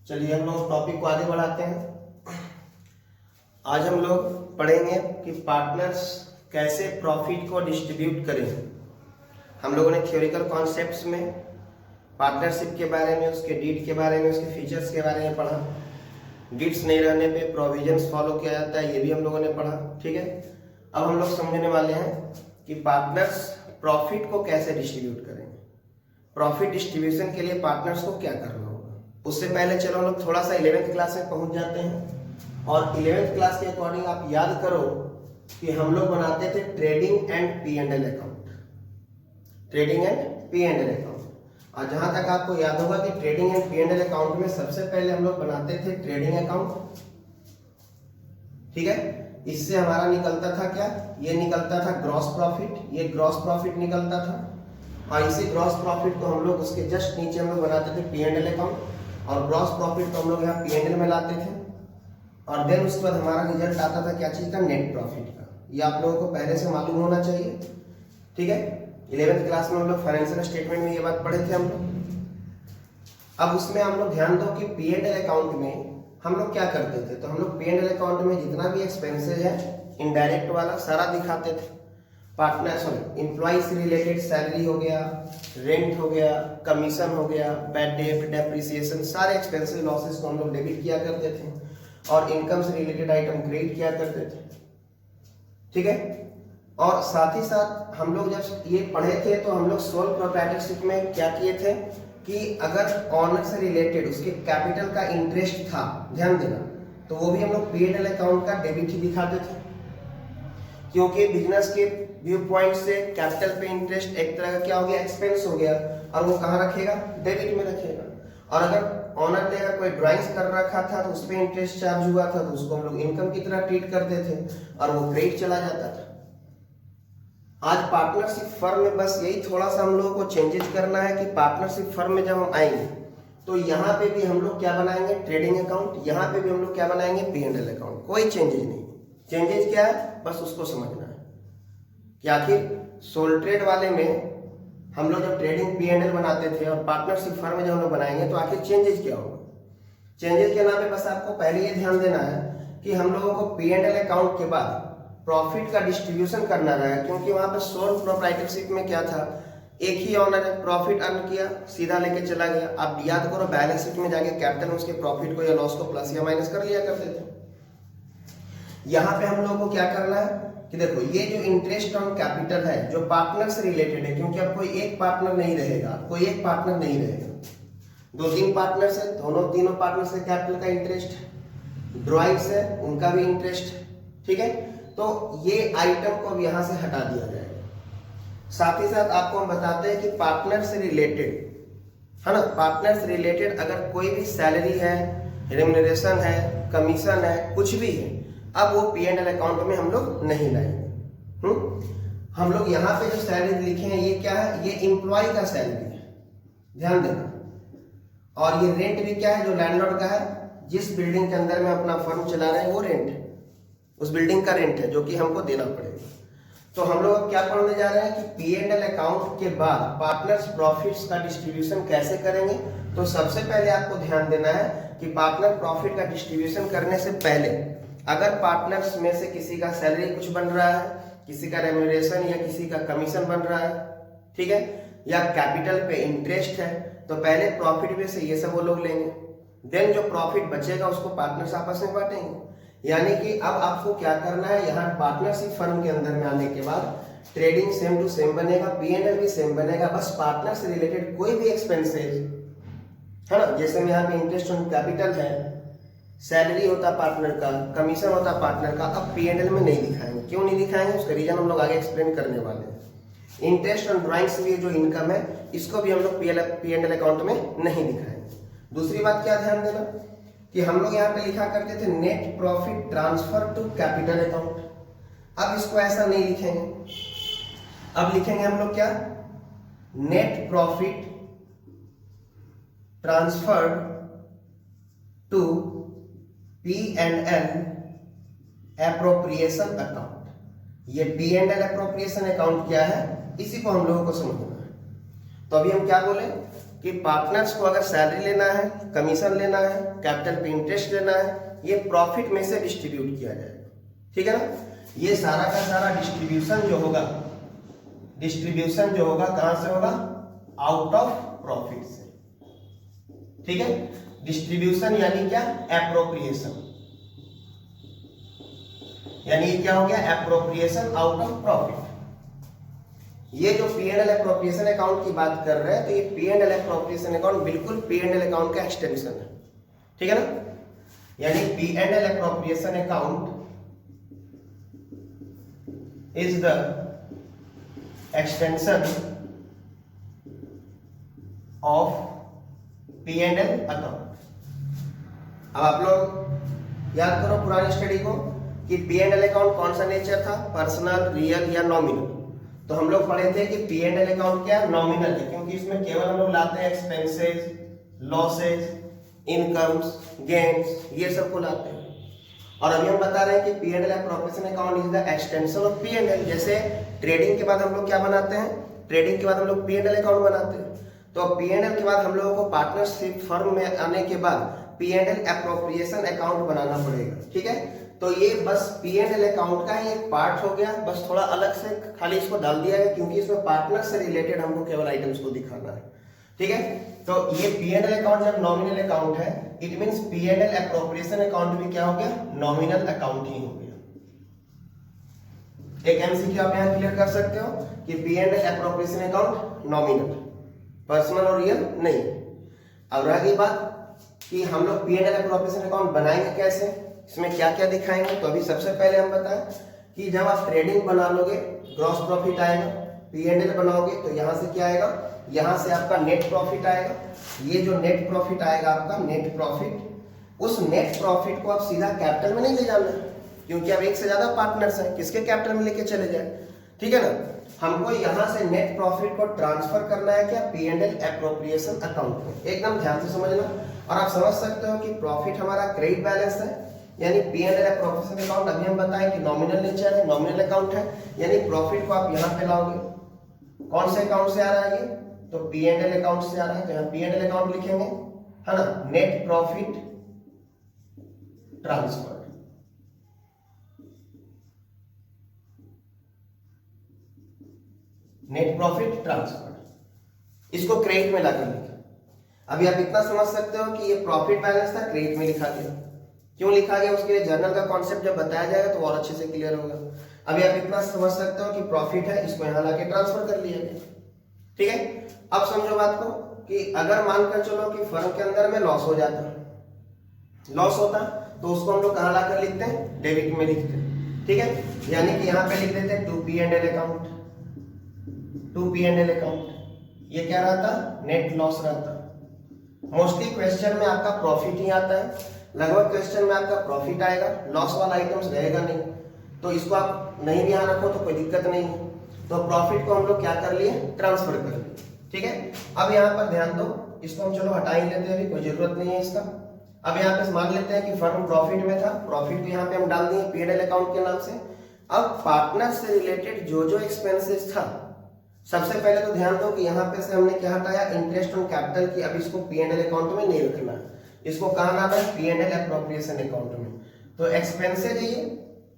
चलिए हम लोग टॉपिक को आगे बढ़ाते हैं। आज हम लोग पढ़ेंगे कि पार्टनर्स कैसे प्रॉफिट को डिस्ट्रीब्यूट करें। हम लोगों ने थ्योरिकल कॉन्सेप्ट्स में पार्टनरशिप के बारे में, उसके डीड के बारे में, उसके फीचर्स के बारे में पढ़ा। डीड्स नहीं रहने पे प्रोविजंस फॉलो किया जाता है, ये भी हम लोगों ने पढ़ा। ठीक है, अब हम लोग समझने वाले हैं कि पार्टनर्स प्रॉफिट को कैसे डिस्ट्रीब्यूट करेंगे। प्रॉफिट डिस्ट्रीब्यूशन के लिए पार्टनर्स को क्या करना होगा। उससे पहले चलो हम लोग थोड़ा सा 11th क्लास में पहुंच जाते हैं और 11th क्लास के अकॉर्डिंग आप याद करो कि हम लोग बनाते थे trading and P&L account. Trading and P&L account, और जहां तक आपको याद होगा कि ट्रेडिंग एंड P&L अकाउंट में सबसे पहले हम लोग बनाते थे ट्रेडिंग अकाउंट। ठीक है, इससे हमारा निकलता था क्या, ये निकलता था ग्रॉस प्रॉफिट, ये ग्रॉस प्रॉफिट निकलता था। और इसी ग्रॉस प्रॉफिट को हम लोग उसके जस्ट नीचे हम लोग बनाते थे P&L अकाउंट, और ग्रॉस प्रॉफिट को हम लोग यहाँ P&L में लाते थे। और देन उसके बाद हमारा रिजल्ट आता था क्या चीज का, नेट प्रॉफिट का। ये आप लोगों को पहले से मालूम होना चाहिए। ठीक है, 11th क्लास में हम लोग फाइनेंशियल स्टेटमेंट में ये बात पढ़े थे हम लोग। अब उसमें हम लोग ध्यान दो कि P&L अकाउंट में हम लोग क्या करते थे। तो हम लोग P&L अकाउंट में जितना भी एक्सपेंसेस है इनडायरेक्ट वाला सारा दिखाते थे। पार्टनर एम्प्लॉय से रिलेटेड सैलरी हो गया, रेंट हो गया, कमीशन हो गया, बैड डेट, डेप्रिसिएशन, सारे एक्सपेंसेस लॉसेस को हम लोग डेबिट किया करते थे और इनकम से रिलेटेड आइटम क्रेडिट किया करते थे। ठीक है, और साथ ही साथ हम लोग जब ये पढ़े थे तो हम लोग सोल प्रोप्राइटरशिप में क्या किए थे कि अगर ऑनर से रिलेटेड उसके कैपिटल का इंटरेस्ट था, ध्यान देना, तो वो भी हम लोग P&L अकाउंट का डेबिट ही दिखाते थे। क्योंकि बिजनेस के व्यू पॉइंट से कैपिटल पे इंटरेस्ट एक तरह का क्या हो गया, एक्सपेंस हो गया, और वो कहाँ रखेगा, डेबिट में रखेगा। और अगर ऑनर ने अगर कोई ड्राइंग्स कर रखा था तो उस पर इंटरेस्ट चार्ज हुआ था तो उसको हम लोग इनकम की तरह ट्रीट करते थे और वो क्रेडिट चला जाता था। आज पार्टनरशिप फर्म में बस यही थोड़ा सा हम लोगों को चेंजेस करना है कि पार्टनरशिप फर्म में जब हम आएंगे तो यहाँ पे भी हम लोग क्या बनाएंगे, ट्रेडिंग अकाउंट, यहाँ पे भी हम लोग क्या बनाएंगे, P&L अकाउंट। कोई चेंजेस नहीं। चेंजेस क्या है, बस उसको समझना है कि आखिर सोल ट्रेड वाले में हम लोग जब ट्रेडिंग P&L बनाते थे और पार्टनरशिप फर्म में जब हम लोग बनाएंगे तो आखिर चेंजेस क्या होगा। चेंजेस के नाम पे बस आपको पहले ये ध्यान देना है कि हम लोगों को P&L अकाउंट के बाद प्रॉफिट का डिस्ट्रीब्यूशन करना रहेगा। क्योंकि वहां पर सोल प्रोप्राइटरशिप में क्या था, एक ही ऑनर है, प्रॉफिट अर्न किया, सीधा लेके चला गया। आप याद करो बैलेंस शीट में जाके कैपिटल में उसके प्रॉफिट को या लॉस को प्लस या माइनस कर लिया करते थे। यहाँ पे हम लोगों को क्या करना है कि देखो ये जो इंटरेस्ट ऑन कैपिटल है जो पार्टनर से रिलेटेड है, क्योंकि अब कोई एक पार्टनर नहीं रहेगा, कोई एक पार्टनर नहीं रहेगा, 2-3 पार्टनर से, तीनों पार्टनर से कैपिटल का इंटरेस्ट, ड्राइंग्स है उनका भी इंटरेस्ट। ठीक है, तो ये आइटम को अब यहां से हटा दिया जाएगा। साथ ही साथ आपको हम बताते हैं कि पार्टनर से रिलेटेड है ना, पार्टनर से रिलेटेड अगर कोई भी सैलरी है, रेम्युनरेशन है, कमीशन है, कुछ भी है, अब वो P&L अकाउंट में हम लोग नहीं लाएंगे। हम लोग यहाँ पे जो सैलरी लिखे हैं ये क्या है, ये एम्प्लॉय का सैलरी है, ध्यान देना। और ये रेंट भी क्या है, जो लैंडलॉर्ड का है, जिस बिल्डिंग के अंदर में अपना फर्म चला रहे हैं वो रेंट है, उस बिल्डिंग का रेंट है जो कि हमको देना पड़ेगा। तो हम लोग अब क्या पढ़ने जा रहे हैं कि P&L अकाउंट के बाद पार्टनर्स प्रॉफिट्स का डिस्ट्रीब्यूशन कैसे करेंगे। तो सबसे पहले आपको ध्यान देना है कि पार्टनर प्रॉफिट का डिस्ट्रीब्यूशन करने से पहले अगर पार्टनर्स में से किसी का सैलरी कुछ बन रहा है, किसी का रेम्युनरेशन या किसी का कमीशन बन रहा है, ठीक है, या कैपिटल पे इंटरेस्ट है, तो पहले प्रॉफिट में से ये सब वो लोग लेंगे। देन जो प्रॉफिट बचेगा उसको पार्टनर्स आपस में बांटेंगे। यानी कि अब आपको क्या करना है, यहाँ पार्टनरशिप फर्म के अंदर में आने के बाद ट्रेडिंग सेम टू सेम बनेगा, P&L भी सेम बनेगा, बस पार्टनर से रिलेटेड कोई भी एक्सपेंसेस है ना, जैसे में यहाँ पे इंटरेस्ट ऑन कैपिटल है, सैलरी होता पार्टनर का, कमीशन होता पार्टनर का, अब P&L में नहीं दिखाएंगे। क्यों नहीं दिखाएंगे, उसका रीजन हम लोग आगे एक्सप्लेन करने वाले हैं। इंटरेस्ट ऑन ड्राइंग से जो इनकम है इसको भी हम लोग P&L अकाउंट में नहीं दिखाएंगे। दूसरी बात क्या ध्यान देना कि हम लोग यहाँ पे लिखा करते थे net profit transfer to capital account. अब इसको ऐसा नहीं लिखेंगे, अब लिखेंगे हम लोग क्या, net profit transferred to P&L appropriation account. ये P&L एप्रोप्रिएशन अकाउंट क्या है, इसी को हम लोगों को समझना है। तो अभी हम क्या बोले कि पार्टनर्स को अगर सैलरी लेना है, कमीशन लेना है, कैपिटल पे इंटरेस्ट लेना है, ये प्रॉफिट में से डिस्ट्रीब्यूट किया जाएगा। ठीक है ना। ये सारा का सारा डिस्ट्रीब्यूशन जो होगा कहां से होगा? आउट ऑफ प्रॉफिट से। ठीक है। डिस्ट्रीब्यूशन यानी क्या? एप्रोप्रिएशन, यानी क्या हो गया? Appropriation out of profit. ये जो P&L एप्रोप्रिएशन अकाउंट की बात कर रहे हैं, तो ये P&L एप्रोप्रिएशन अकाउंट बिल्कुल P&L अकाउंट का एक्सटेंशन है। ठीक है ना। यानी P&L appropriation account is the extension of P&L account. अब आप लोग याद करो पुरानी स्टडी को कि P&L अकाउंट कौन सा नेचर था? पर्सनल, रियल या नॉमिनल। तो हम लोग पढ़े थे कि P&L अकाउंट क्या है? नॉमिनल है, क्योंकि इसमें केवल हम लोग लाते हैं एक्सपेंसेस, लॉसेज, इनकम्स, गेन्स, ये सब को लाते हैं। और अभी हम बता रहे हैं कि P&L appropriation account is the extension of P&L। जैसे ट्रेडिंग के बाद हम लोग क्या बनाते हैं? ट्रेडिंग के बाद हम लोग P&L अकाउंट बनाते हैं। तो P&L के बाद हम लोगों को पार्टनरशिप फर्म में आने के बाद P&L एप्रोप्रिएशन अकाउंट बनाना पड़ेगा। ठीक है। तो ये बस P&L अकाउंट का ही एक पार्ट हो गया, बस थोड़ा अलग से खाली इसको डाल दिया है, क्योंकि इसमें पार्टनर से रिलेटेड हमको केवल आइटम्स को दिखाना है। ठीक है। तो ये P&L अकाउंट जब नॉमिनल अकाउंट है, it means P&L appropriation account भी क्या हो गया? नॉमिनल अकाउंट ही हो गया। एक एमसीक्यू आप यहां क्लियर कर सकते हो कि P&L appropriation account nominal, personal और रियल नहीं। अब रह गई बात कि हम लोग P&L एप्रोप्रिएशन अकाउंट बनाएंगे कैसे, इसमें क्या क्या दिखाएंगे। तो अभी सबसे पहले हम बताएं कि जब आप ट्रेडिंग बना लोगे, ग्रॉस प्रॉफिट आएगा। P&L बनाओगे तो यहां से क्या आएगा? यहां से आपका नेट प्रॉफिट आएगा। ये जो नेट प्रॉफिट आएगा आपका नेट प्रॉफिट, उस नेट प्रॉफिट को आप सीधा कैपिटल में नहीं ले जाना, क्योंकि अब एक से ज्यादा पार्टनर्स हैं, किसके कैपिटल में लेके चले जाए। ठीक है ना। हमको यहां से नेट प्रॉफिट को ट्रांसफर करना है क्या? P&L एप्रोप्रिएशन अकाउंट में। एकदम ध्यान से समझना। और आप समझ सकते हो कि प्रॉफिट हमारा क्रेडिट बैलेंस है, यानी P&L एप्रोप्रिएशन अकाउंट अभी हम बताएं कि नॉमिनल नेचर है, नॉमिनल अकाउंट है, यानी प्रॉफिट को आप यहां पे लाओगे। कौन से अकाउंट से आ रहा है ये? तो P&L अकाउंट से आ रहा है, तो यहाँ P&L अकाउंट लिखेंगे, है ना। Net profit transfer, net profit transfer, इसको क्रेडिट में लाकर लिखा। अभी आप इतना समझ सकते हो कि ये प्रॉफिट बैलेंस था, क्रेडिट में लिखा गया। क्यों लिखा गया उसके लिए जर्नल का कॉन्सेप्ट जब बताया जाएगा तो और अच्छे से क्लियर होगा। अभी आप इतना समझ सकते हो कि प्रॉफिट है, इसको यहां लाके ट्रांसफर कर लिया गया। ठीक है। अब समझो बात को कि अगर मानकर चलो कि फर्म के अंदर में लॉस हो जाता, लॉस होता, तो उसको हम लोग कहां लाकर लिखते हैं? डेबिट में लिखते हैं। ठीक है। यानी कि यहां पे लिख देते हैं to P&L account, to P&L account. ये क्या रहता? नेट लॉस रहता। मोस्टली क्वेश्चन में आपका प्रॉफिट ही आता है, लगभग क्वेश्चन में आपका प्रॉफिट आएगा, लॉस वाला आइटम्स रहेगा नहीं। तो इसको आप नहीं भी यहाँ रखो तो कोई दिक्कत नहीं है। तो प्रॉफिट को हम लोग क्या कर लिए? ट्रांसफर कर लिए। ठीक है। अब यहाँ पर ध्यान दो, इसको हम चलो हटा ही लेते हैं, अभी कोई जरूरत नहीं है इसका। अब यहाँ पे मान लेते हैं कि फर्म प्रॉफिट में था, प्रॉफिट को यहाँ पे हम डाल दिए P&L अकाउंट के नाम से। अब पार्टनर से रिलेटेड जो जो एक्सपेंसेस था, सबसे पहले तो ध्यान दो कि यहाँ पे से हमने क्या हटाया? इंटरेस्ट ऑन कैपिटल की। अब इसको P&L अकाउंट में नहीं रखना है, इसको कहाँ लाना है? P&L एप्रोप्रिएशन अकाउंट में। तो एक्सपेंसेज है ये,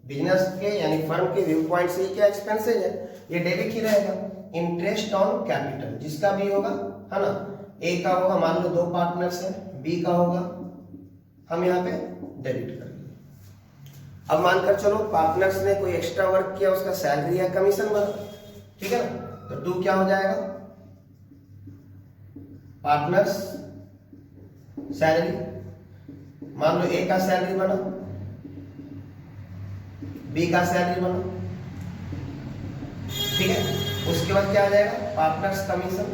बिजनेस के यानी फर्म के व्यू पॉइंट से क्या एक्सपेंसेज है, ये डेबिट ही रहेगा। इंटरेस्ट ऑन कैपिटल जिसका भी होगा, है ना। ए का होगा, मान लो 2 पार्टनर्स है, बी का होगा, हम यहाँ पे डेबिट कर दिए। अब मानकर चलो पार्टनर्स ने कोई एक्स्ट्रा वर्क किया, उसका सैलरी या कमीशन बना। ठीक है ना। तो 2 क्या हो जाएगा? पार्टनर्स सैलरी, मान लो ए का सैलरी बना, बी का सैलरी बना। ठीक है। उसके बाद क्या आ जाएगा? Partners commission.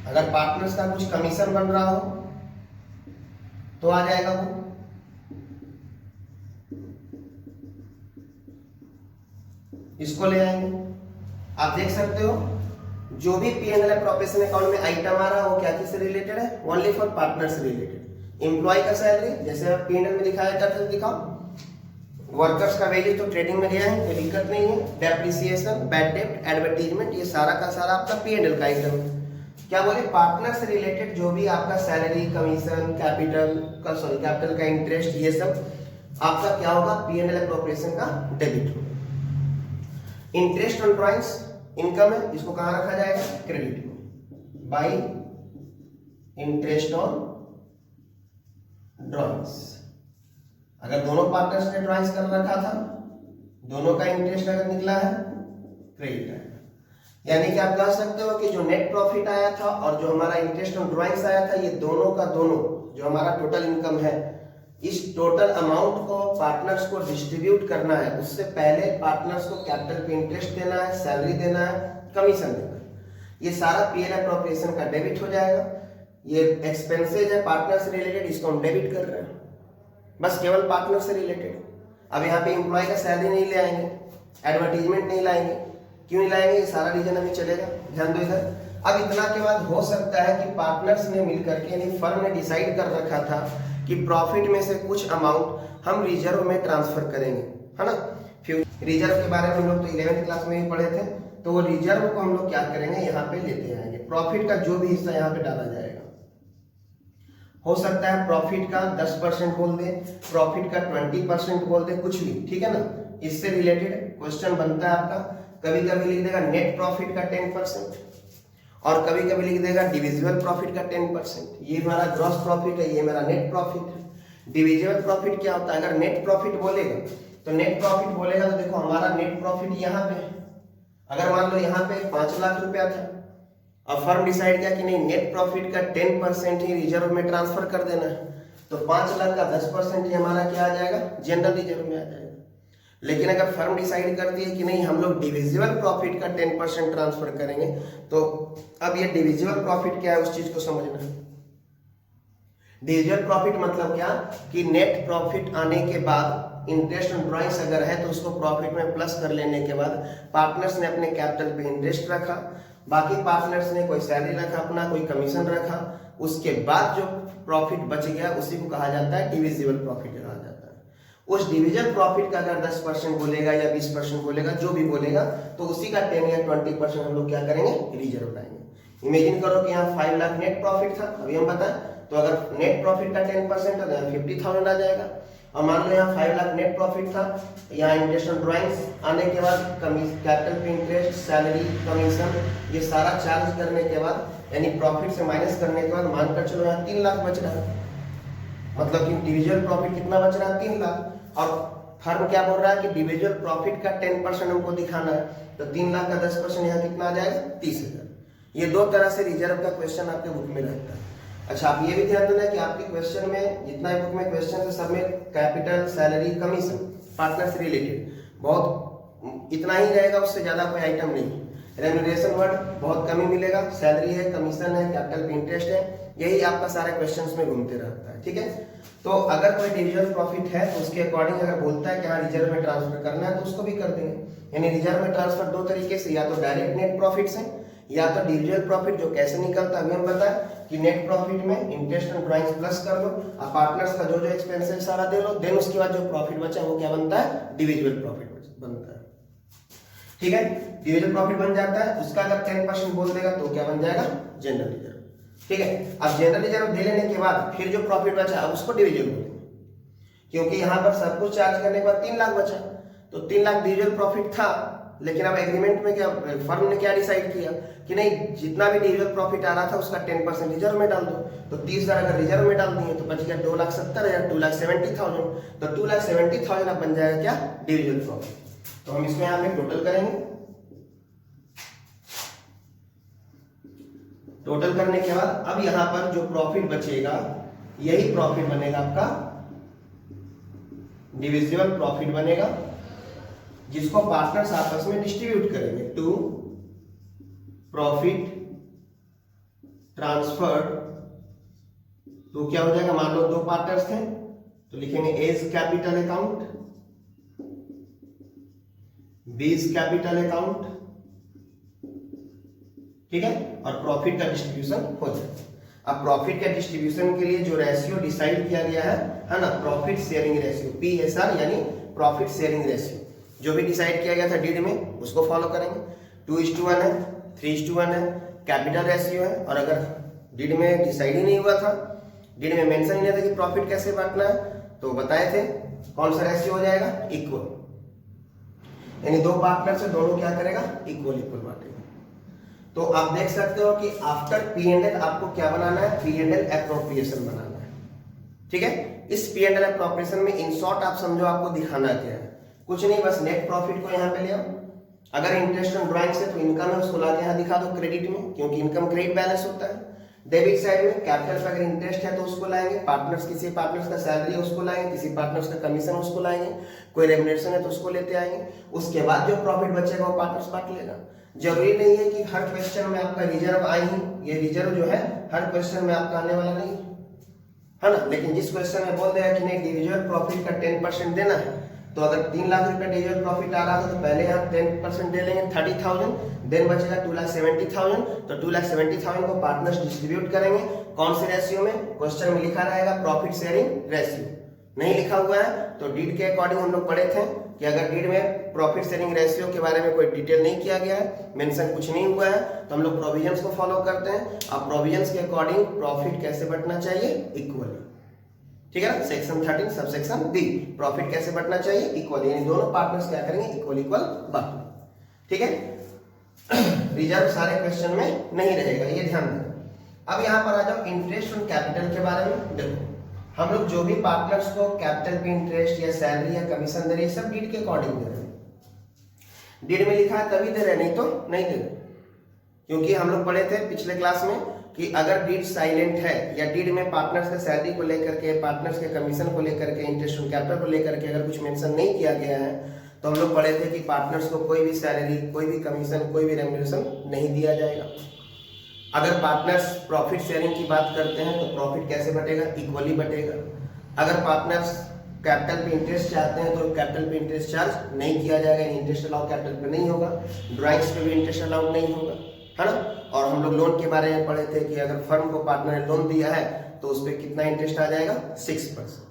अगर पार्टनर्स का कुछ कमीशन बन रहा हो तो आ जाएगा वो। इसको ले आएंगे। आप देख सकते हो जो भी P&L एप्रोप्रिएशन अकाउंट में आइटम आ रहा है वो क्या किससे रिलेटेड है? ओनली फॉर पार्टनर से रिलेटेड। एम्प्लॉय का सैलरी जैसे P&L में दिखाया करते दिखाओ, वर्कर्स का वेजेस तो ट्रेडिंग में गया है, कोई दिक्कत नहीं है। डेप्रिसिएशन, बैड डेब्ट, एडवर्टीजमेंट, ये सारा का सारा आपका P&L का आइटम है। क्या बोले, पार्टनर से रिलेटेड जो भी आपका सैलरी, कमीशन, कैपिटल का इंटरेस्ट, ये सब आपका क्या होगा, P&L एप्रोप्रिएशन का डेबिट होगा। इंटरेस्ट ऑन ड्राइंग्स इनकम है, इसको कहां रखा जाएगा, क्रेडिट में, बाई इंटरेस्ट ऑन ड्राइंग्स। अगर दोनों पार्टनर्स ने ड्राइंग्स कर रखा था, दोनों का इंटरेस्ट अगर निकला है, क्रेडिट है। यानी कि आप कह सकते हो कि जो नेट प्रॉफिट आया था और जो हमारा इंटरेस्ट ऑन ड्राइंग्स आया था, ये दोनों का दोनों जो हमारा टोटल इनकम है, इस टोटल अमाउंट को पार्टनर्स को डिस्ट्रीब्यूट करना है। उससे पहले पार्टनर्स को कैपिटल पे इंटरेस्ट देना है, सैलरी देना है, कमीशन देना है। ये सारा P&L एप्रोप्रिएशन का डेबिट हो जाएगा। ये एक्सपेंसेज है पार्टनर से रिलेटेड, इसको हम डेबिट कर रहे हैं, बस केवल पार्टनर से रिलेटेड। अब यहाँ पे एम्प्लॉय का सैलरी नहीं ले आएंगे, एडवर्टीजमेंट नहीं लाएंगे, क्यों नहीं लाएंगे, ये सारा रीजन अभी चलेगा, ध्यान दो इधर। अब इतना के बाद हो सकता है कि पार्टनर्स ने मिलकर के, यानी फर्म ने डिसाइड कर रखा था कि प्रॉफिट में से कुछ अमाउंट हम रिजर्व में ट्रांसफर करेंगे, है ना। रिजर्व के बारे में हम लोग तो 11th क्लास में ही पढ़े थे। तो वो रिजर्व को हम लोग क्या करेंगे, यहाँ पे लेते आएंगे। प्रॉफिट का जो भी हिस्सा यहाँ पे डाला जाएगा, हो सकता है प्रॉफिट का 10% बोल दे, प्रॉफिट का 20% बोल दे, कुछ भी, ठीक है ना। इससे रिलेटेड क्वेश्चन बनता है आपका। कभी कभी लिख देगा नेट प्रॉफिट का 10% और कभी कभी लिख देगा डिविजिबल प्रॉफिट का 10%। ये हमारा ग्रॉस प्रॉफिट है, ये मेरा नेट प्रॉफिट है। डिविजिबल प्रॉफिट क्या होता है, अगर नेट प्रॉफिट बोलेगा तो नेट प्रॉफिट बोलेगा तो देखो हमारा नेट प्रॉफिट यहाँ पे है। अगर मान लो यहाँ पे 5 लाख रुपया था, अब फर्म डिसाइड किया कि नहीं, नेट प्रॉफिट का 10% ही रिजर्व में ट्रांसफर कर देना है, तो 5 लाख का 10% ही हमारा क्या आ जाएगा, जनरल रिजर्व में आ जाएगा। लेकिन अगर फर्म डिसाइड करती है कि नहीं, हम लोग डिविजिबल प्रॉफिट का 10% ट्रांसफर करेंगे, तो अब ये डिविजिबल प्रॉफिट क्या है, उस चीज को समझना है। डिविजिबल प्रॉफिट मतलब क्या, कि नेट प्रॉफिट आने के बाद इंटरेस्ट ऑन ड्राइंग्स अगर है तो उसको प्रॉफिट में प्लस कर लेने के बाद पार्टनर्स ने अपने कैपिटल पे इंटरेस्ट रखा, बाकी पार्टनर्स ने कोई सैलरी रखा अपना, कोई कमीशन रखा, उसके बाद जो प्रॉफिट बच गया उसी को कहा जाता है डिविजिबल प्रॉफिट कहा जाता है। उस डिविजिबल प्रॉफिट का अगर 10% बोलेगा या 20% बोलेगा, जो भी बोलेगा, तो उसी का 10 या 20% हम लोग क्या करेंगे, रिजर्व लाएंगे। इमेजिन करो कि यहाँ 5 लाख नेट प्रॉफिट था, अभी हम बताएं, तो अगर नेट प्रॉफिट का 10% है तो यहाँ 50,000 आ जाएगा। और मान लो यहाँ 5 लाख नेट प्रॉफिट था, यहाँ इंटरेस्ट ऑन ड्राइंग्स आने के बाद कैपिटल पे इंटरेस्ट, सैलरी, कमीशन, ये सारा चार्ज करने के बाद, यानी प्रॉफिट से माइनस करने के बाद मानकर चलो यहाँ 3 लाख बच रहा है। मतलब कि डिविजिबल प्रॉफिट कितना बच रहा है, 3 लाख। और फर्म क्या बोल रहा है कि डिविजिबल प्रॉफिट का 10% हमको दिखाना है, तो 3 लाख का 10% यहाँ कितना आ जाएगा, 30,000। ये दो तरह से रिजर्व का क्वेश्चन आपके बुक में रहता है। अच्छा, आप ये भी ध्यान देना कि आपके क्वेश्चन में जितना बुक में क्वेश्चन है सब में कैपिटल, सैलरी, कमीशन, पार्टनर से रिलेटेड बहुत इतना ही रहेगा, उससे ज्यादा कोई आइटम नहीं। रेम्यूनरेशन वर्ड बहुत कम ही मिलेगा, सैलरी है, कमीशन है, कैपिटल पे इंटरेस्ट है, यही आपका सारे क्वेश्चंस में घूमते रहता है, ठीक है। तो अगर कोई डिविजिबल प्रॉफिट है तो उसके अकॉर्डिंग अगर बोलता है कि हाँ रिजर्व में ट्रांसफर करना है तो उसको भी कर देंगे। यानी रिजर्व में ट्रांसफर दो तरीके से, या तो डायरेक्ट नेट प्रॉफिट से, या तो डिविजिबल प्रॉफिट जो कैसे निकलता है अभी हम बताएं कि नेट प्रॉफिट में इंटरेस्ट ऑन ड्राइंग्स प्लस कर लो और पार्टनर्स का जो जो एक्सपेंसेस सारा दे लो, देन उसके बाद जो प्रॉफिट बचा वो क्या बनता है, डिविजिबल प्रॉफिट बनता है, ठीक है। डिविजिबल प्रॉफिट बन जाता है, उसका अगर 10% बोल देगा तो क्या बन जाएगा, जनरल रिजर्व, ठीक है। अब जनरल रिजर्व दे लेने के बाद फिर जो प्रॉफिट बचा अब उसको डिविजिबल बोलेंगे, क्योंकि यहाँ पर सब कुछ चार्ज करने के बाद 3 लाख बचा, तो 3 लाख डिविजिबल प्रॉफिट था। लेकिन अब एग्रीमेंट में क्या फर्म ने क्या डिसाइड किया कि नहीं, जितना भी डिविजिबल प्रॉफिट आ रहा था उसका 10% रिजर्व में डाल दो, तो 30,000 अगर रिजर्व में डाल दिए तो बच गया 2,70,000, 2,70,000, तो 2,70,000 अब बन जाएगा क्या, डिविजिबल प्रॉफिट। तो हम इसमें यहाँ पे टोटल करेंगे, टोटल करने के बाद अब यहाँ पर जो प्रॉफिट बचेगा यही प्रॉफिट बनेगा आपका डिविजिबल प्रॉफिट बनेगा, जिसको पार्टनर्स आपस में डिस्ट्रीब्यूट करेंगे टू प्रॉफिट ट्रांसफर्ड। तो क्या हो जाएगा, मान लो 2 पार्टनर्स थे तो लिखेंगे A is capital account, B is capital account, ठीक है, और प्रॉफिट का डिस्ट्रीब्यूशन हो जाए। अब प्रॉफिट का डिस्ट्रीब्यूशन के लिए जो रेशियो डिसाइड किया गया है ना, प्रॉफिट शेयरिंग रेशियो PSR, यानी प्रॉफिट शेयरिंग रेशियो, जो भी डिसाइड किया गया था डीड में उसको फॉलो करेंगे। 2:1 है, 3:1 है, कैपिटल रेशियो है। और अगर डीड में डिसाइड ही नहीं हुआ था, डीड में मेंशन ही नहीं था कि प्रॉफिट कैसे बांटना है, तो बताए थे कौन सा रेशियो हो जाएगा, इक्वल, यानी दो पार्टनर से दोनों क्या करेगा, इक्वल बांटेगा। तो आप देख सकते हो कि आफ्टर P&L आपको क्या बनाना है, P&L एप्रोप्रिएशन बनाना है। ठीक है, इस P&L एप्रोप्रिएशन में इन शॉर्ट आप समझो आपको दिखाना क्या है, कुछ नहीं, बस नेट प्रॉफिट को यहाँ पे ले आओ। अगर इंटरेस्ट ऑन ड्राइंग से तो इनकम है, उसको लाके यहाँ दिखा दो क्रेडिट में, क्योंकि इनकम क्रेडिट बैलेंस होता है। डेबिट साइड में कैपिटल पे अगर इंटरेस्ट है तो उसको लाएंगे, पार्टनर्स किसी पार्टनर्स का सैलरी है उसको लाएंगे, किसी पार्टनर्स का कमीशन उसको लाएंगे, कोई रेम्युनरेशन है तो उसको लेते आएंगे। उसके बाद जो प्रॉफिट बचेगा वो पार्टनर्स बांट लेगा। जरूरी नहीं है कि हर क्वेश्चन में आपका रिजर्व आए ही, ये रिजर्व जो है हर क्वेश्चन में आपका आने वाला नहीं है ना। लेकिन जिस क्वेश्चन में बोल देगा कि नहीं डिविजुअल प्रॉफिट का 10% देना है, तो अगर 3 लाख रुपए डिविजुअल प्रॉफिट आ रहा था तो पहले हम 10% दे लेंगे 30,000, देन बचेगा 2,70,000, तो 2,70,000 को पार्टनर्स डिस्ट्रीब्यूट करेंगे। कौन से रेशियो में, क्वेश्चन में लिखा रहेगा प्रॉफिट शेयरिंग रेशियो, नहीं लिखा हुआ है तो डीड के अकॉर्डिंग हम लोग पढ़े थे कि अगर डीड में प्रॉफिट शेयरिंग रेशियो के बारे में कोई डिटेल नहीं किया गया है, मेंशन कुछ नहीं हुआ है, तो हम लोग प्रोविजंस को फॉलो करते हैं। अब प्रोविजंस के अकॉर्डिंग प्रॉफिट कैसे बंटना चाहिए, इक्वली। ठीक है ना, सेक्शन 13 सबसेक्शन बी, प्रॉफिट कैसे बंटना चाहिए, इक्वली, यानी दोनों पार्टनर्स क्या करेंगे, इक्वल बांटेंगे। ठीक है, रिजर्व सारे क्वेश्चन में नहीं रहेगा, ये ध्यान देना। अब यहाँ पर आ जाओ इंटरेस्ट ऑन कैपिटल के बारे में। देखो हम लोग जो भी पार्टनर्स को कैपिटल पे इंटरेस्ट या सैलरी या कमीशन दे रहे हैं, सब डीड के अकॉर्डिंग दे रहे हैं। डीड में लिखा है तभी दे रहे, नहीं तो नहीं दे रहे, क्योंकि हम लोग पढ़े थे पिछले क्लास में कि अगर डीड साइलेंट है या डीड में पार्टनर्स के सैलरी को लेकर के, पार्टनर्स के कमीशन को लेकर के, इंटरेस्ट ऑन कैपिटल को लेकर के अगर कुछ मेंशन नहीं किया गया है, तो हम लोग पढ़े थे कि पार्टनर्स को कोई भी सैलरी, कोई भी कमीशन, कोई भी रेम्युनरेशन नहीं दिया जाएगा। अगर पार्टनर्स प्रॉफिट शेयरिंग की बात करते हैं तो प्रॉफिट कैसे बटेगा, इक्वली बटेगा। अगर पार्टनर्स कैपिटल पे इंटरेस्ट चाहते हैं तो कैपिटल पे इंटरेस्ट चार्ज नहीं किया जाएगा, इंटरेस्ट अलाउ कैपिटल पे नहीं होगा, ड्राइंग्स पे भी इंटरेस्ट अलाउ नहीं होगा, है ना। और हम लोग लोन के बारे में पढ़े थे कि अगर फर्म को पार्टनर ने लोन दिया है तो उस पर कितना इंटरेस्ट आ जाएगा, 6%।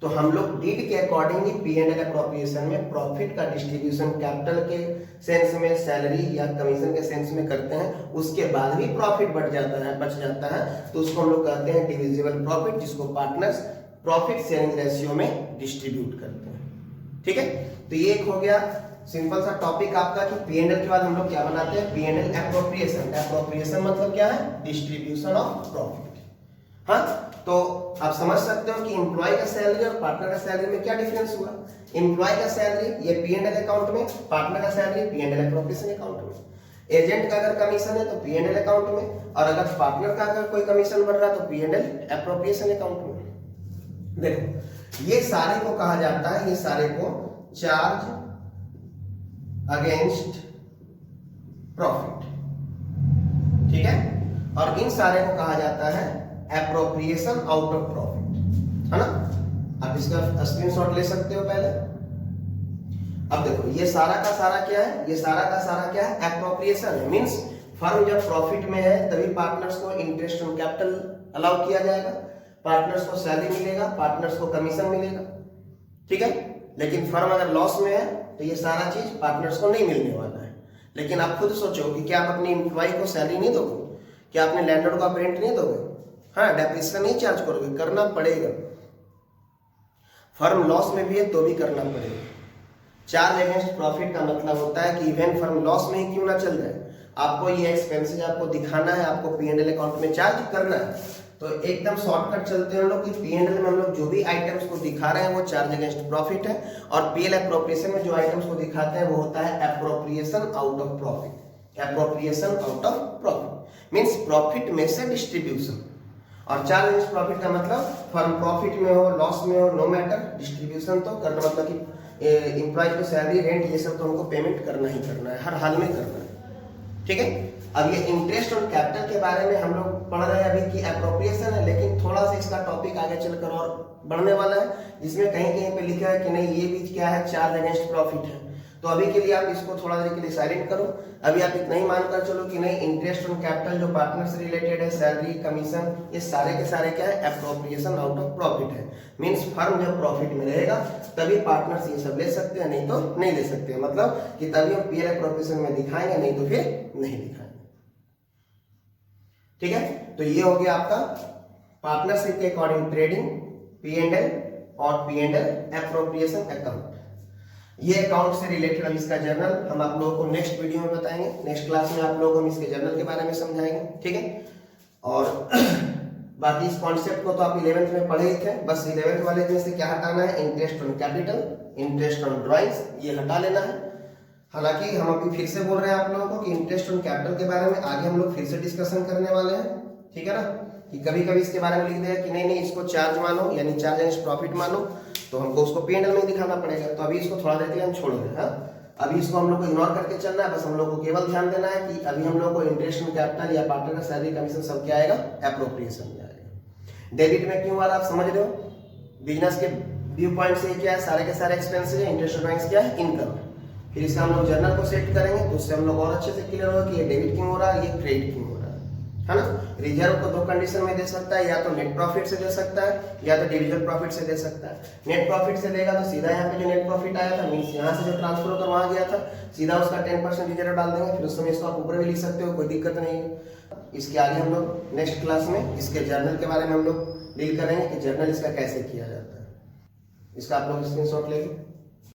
तो हम लोग डीड के अकॉर्डिंग P&L एप्रोप्रिएशन में प्रॉफिट का डिस्ट्रीब्यूशन कैपिटल के सेंस में, सैलरी या कमीशन के सेंस में करते हैं। उसके बाद भी प्रॉफिट बच जाता है तो उसको हम लोग कहते हैं डिविजिबल प्रॉफिट, जिसको पार्टनर्स प्रॉफिट शेयरिंग रेशियो में डिस्ट्रीब्यूट करते हैं। ठीक है, तो ये एक हो गया सिंपल सा टॉपिक आपका कि P&L के बाद हम लोग क्या बनाते हैं, P&L एप्रोप्रिएशन। एप्रोप्रिएशन मतलब क्या है, डिस्ट्रीब्यूशन ऑफ प्रॉफिट। हाँ, तो आप समझ सकते हो कि एम्प्लॉय का सैलरी और पार्टनर का सैलरी में क्या डिफरेंस हुआ। एम्प्लॉय का सैलरी ये P&L अकाउंट में, पार्टनर का सैलरी P&L एप्रोप्रिएशन अकाउंट में। एजेंट का अगर कमीशन है तो P&L अकाउंट में, और अगर पार्टनर का अगर कोई कमीशन बढ़ रहा है तो P&L एप्रोप्रिएशन अकाउंट में। देखो ये सारे को कहा जाता है, ये सारे को चार्ज अगेंस्ट प्रॉफिट। ठीक है, और इन सारे को कहा जाता है एप्रोप्रिएशन आउट ऑफ प्रॉफिट, है ना। आप इसका स्क्रीनशॉट ले सकते हो पहले। अब देखो ये सारा का सारा क्या है, ये सारा का सारा क्या है, एप्रोप्रिएशन है। मींस फर्म जब प्रॉफिट में है तभी पार्टनर्स को इंटरेस्ट ऑन कैपिटल अलाउ किया जाएगा, पार्टनर्स को सैलरी मिलेगा, पार्टनर्स को कमीशन मिलेगा। ठीक है, लेकिन फर्म अगर लॉस में है तो ये सारा चीज पार्टनर्स को नहीं मिलने वाला है। लेकिन आप खुद सोचो कि क्या आप अपने एम्प्लॉय को सैलरी नहीं दोगे, क्या अपने लैंडलॉर्ड को आप रेंट नहीं दोगे, हाँ डेप्रिसिएशन नहीं चार्ज करोगे, करना पड़ेगा। फर्म लॉस में भी है तो भी करना पड़ेगा। चार्ज अगेंस्ट प्रॉफिट का मतलब होता है कि इवन फर्म लॉस में ही क्यों ना चल जाए, आपको ये एक्सपेंसेस आपको दिखाना है, आपको P&L अकाउंट में चार्ज करना है। तो एकदम शॉर्टकट चलते हैं हम लोग कि P&L में हम लोग जो भी आइटम्स को दिखा रहे हैं वो चार्ज अगेंस्ट प्रॉफिट है, और P&L एप्रोप्रिएशन में जो आइटम्स को दिखाते हैं वो होता है appropriation out of profit. Appropriation out of profit means profit में से डिस्ट्रीब्यूशन। और चार्ज अगेंस्ट प्रॉफिट का मतलब फर्म प्रॉफिट में हो, लॉस में हो, नो मैटर, डिस्ट्रीब्यूशन तो करना, मतलब कि एम्प्लॉय को सैलरी, रेंट, ये सब तो उनको पेमेंट करना ही करना है, हर हाल में करना है। ठीक है। अब ये इंटरेस्ट और कैपिटल के बारे में हम लोग पढ़ रहे हैं अभी कि एप्रोप्रिएशन है, लेकिन थोड़ा सा इसका टॉपिक आगे चलकर और बढ़ने वाला है, जिसमें कहीं कहीं पे लिखा है कि नहीं ये भी क्या है, चार्ज अगेंस्ट प्रॉफिट है। तो अभी के लिए आप इसको थोड़ा देर के लिए साइलेंट करो। अभी आप इतना ही मानकर चलो कि नहीं इंटरेस्ट ऑन कैपिटल जो पार्टनर से रिलेटेड है, सैलरी, कमीशन, ये सारे के सारे क्या है, एप्रोप्रिएशन आउट ऑफ प्रॉफिट है। मींस फर्म जब प्रॉफिट में रहेगा तभी पार्टनर्स ये सब ले सकते हैं, नहीं तो नहीं ले सकते। मतलब कि तभी हम पीएल एप्रोप्रिएशन में दिखाएंगे, नहीं तो फिर नहीं दिखाएंगे। ठीक है, तो ये हो गया आपका पार्टनरशिप के अकॉर्डिंग ट्रेडिंग, P&L और P&L एप्रोप्रिएशन अकाउंट। ये अकाउंट से रिलेटेड अब इसका जर्नल हम आप लोगों को नेक्स्ट वीडियो में बताएंगे, नेक्स्ट क्लास में आप लोगों को हम इसके जर्नल के बारे में समझाएंगे। ठीक है, और बाकी इस कॉन्सेप्ट को तो आप 11th में पढ़े ही थे, बस 11th वाले में से क्या हटाना है, interest on capital, interest on drawings, ये हटा लेना है। हालांकि हम अभी फिर से बोल रहे हैं आप लोगों को कि इंटरेस्ट ऑन कैपिटल के बारे में आगे हम लोग फिर से डिस्कशन करने वाले हैं। ठीक है ना, कि कभी कभी इसके बारे में लिख दिया कि नहीं इसको चार्ज मानो, यानी चार्ज अगेंस्ट प्रॉफिट मानो, तो हमको उसको P&L में दिखाना पड़ेगा। तो अभी इसको थोड़ा देर के लिए हम छोड़ दें। हाँ, अभी इसको हम लोग को इग्नोर करके चलना है, बस हम लोग को केवल ध्यान देना है कि अभी हम लोग को इंटरेस्ट ऑन कैपिटल या पार्टनर का सैलरी कमीशन सब क्या आएगा, एप्रोप्रिएशन में आएगा। डेबिट में क्यों आ रहा है आप समझ रहे हो, बिजनेस के व्यू पॉइंट से क्या है, सारे के सारे एक्सपेंसेस है, इंटरेस्ट ड्राइंग्स क्या है, इनकम। फिर इसका हम लोग जर्नल को सेट करेंगे तो उससे हम लोग और अच्छे से क्लियर होगा कि ये डेबिट क्यों हो रहा है, ये क्रेडिट क्यों हो रहा है ना। रिजर्व को दो कंडीशन में दे सकता है, या तो नेट प्रॉफिट से दे सकता है या तो डिविजन प्रॉफिट से दे सकता है। नेट प्रॉफिट से देगा तो सीधा यहाँ पे जो नेट प्रॉफिट आया था, मींस यहाँ से जो ट्रांसफर होकर वहां गया था, सीधा उसका 10% रिजर्व डाल देंगे, फिर उस समय इसको आप ऊपर भी लिख सकते हो, कोई दिक्कत नहीं है। इसके आगे हम लोग नेक्स्ट क्लास में इसके जर्नल के बारे में हम लोग डील करेंगे कि जर्नल इसका कैसे किया जाता है। इसका आप लोग स्क्रीनशॉट लेंगे।